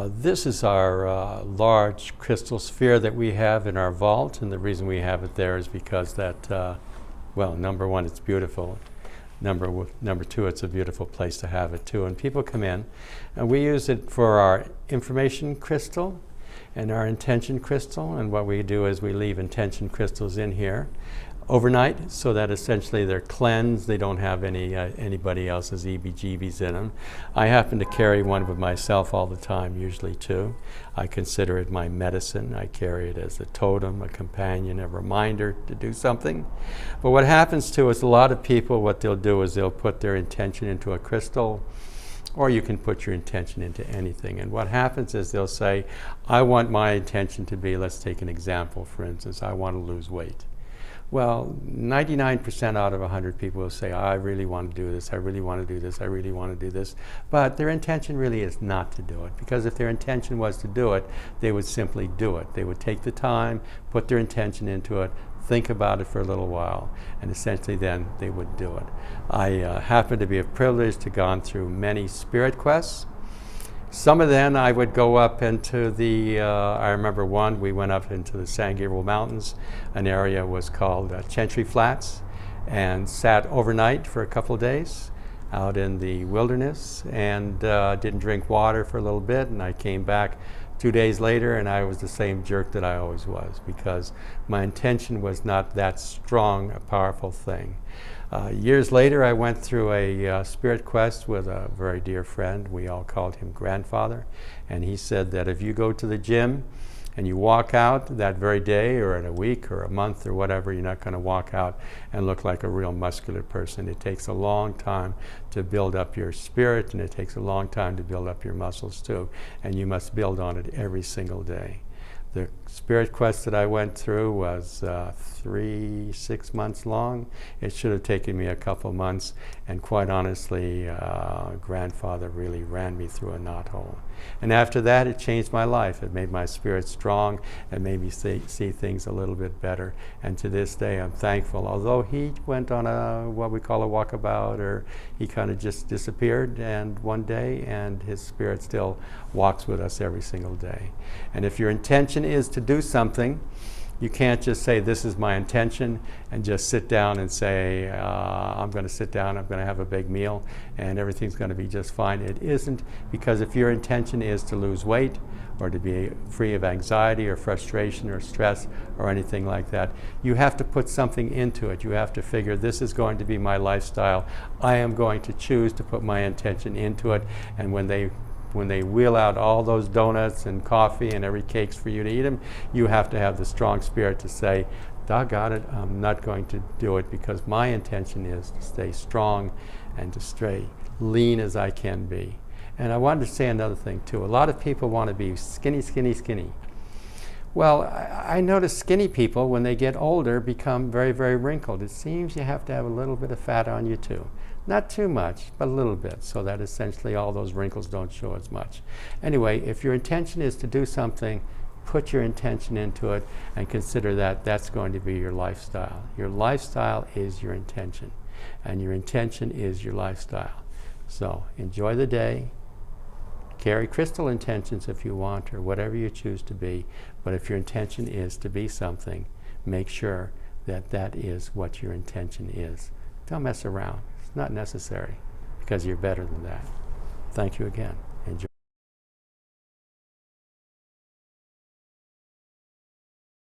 This is our large crystal sphere that we have in our vault, and the reason we have it there is because that, well, number one, it's beautiful. Number two, it's a beautiful place to have it too. And people come in, and we use it for our information crystal and our intention crystal. And what we do is we leave intention crystals in here overnight, so that essentially they're cleansed. They don't have anybody else's EBGBs in them. I happen to carry one with myself all the time, usually too. I consider it my medicine. I carry it as a totem, a companion, a reminder to do something. But what happens too is a lot of people, what they'll do is they'll put their intention into a crystal, or you can put your intention into anything. And what happens is they'll say, I want my intention to be, let's take an example, for instance, I want to lose weight. Well, 99% out of 100 people will say, I really want to do this, I really want to do this, I really want to do this. But their intention really is not to do it, because if their intention was to do it, they would simply do it. They would take the time, put their intention into it, think about it for a little while, and essentially then they would do it. I happen to be privileged to have gone through many spirit quests. Some of them I would go up into the, I remember one, we went up into the San Gabriel Mountains. An area was called Chantry Flats, and sat overnight for a couple of days out in the wilderness, and didn't drink water for a little bit, and I came back 2 days later and I was the same jerk that I always was, because my intention was not that strong, a powerful thing. Years later, I went through a spirit quest with a very dear friend. We all called him Grandfather. And he said that if you go to the gym and you walk out that very day or in a week or a month or whatever, you're not going to walk out and look like a real muscular person. It takes a long time to build up your spirit, and it takes a long time to build up your muscles too. And you must build on it every single day. The spirit quest that I went through was 6 months long. It should have taken me a couple months, and quite honestly, Grandfather really ran me through a knothole. And after that, it changed my life. It made my spirit strong and made me see things a little bit better. And to this day, I'm thankful. Although he went on what we call a walkabout, or he kind of just disappeared and one day, and his spirit still walks with us every single day. And if your intention is to do something, you can't just say, this is my intention, and just sit down and say, I'm going to sit down, I'm going to have a big meal, and everything's going to be just fine. It isn't, because if your intention is to lose weight, or to be free of anxiety or frustration or stress or anything like that, you have to put something into it. You have to figure, this is going to be my lifestyle. I am going to choose to put my intention into it. And when they wheel out all those donuts and coffee and every cakes for you to eat them, you have to have the strong spirit to say, doggone it, I'm not going to do it, because my intention is to stay strong and to stay lean as I can be. And I wanted to say another thing too. A lot of people want to be skinny, skinny, skinny. Well, I notice skinny people, when they get older, become very, very wrinkled. It seems you have to have a little bit of fat on you too. Not too much, but a little bit, so that essentially all those wrinkles don't show as much. Anyway, if your intention is to do something, put your intention into it and consider that that's going to be your lifestyle. Your lifestyle is your intention, and your intention is your lifestyle. So enjoy the day. Carry crystal intentions if you want, or whatever you choose to be. But if your intention is to be something, make sure that that is what your intention is. Don't mess around. It's not necessary, because you're better than that. Thank you again. Enjoy.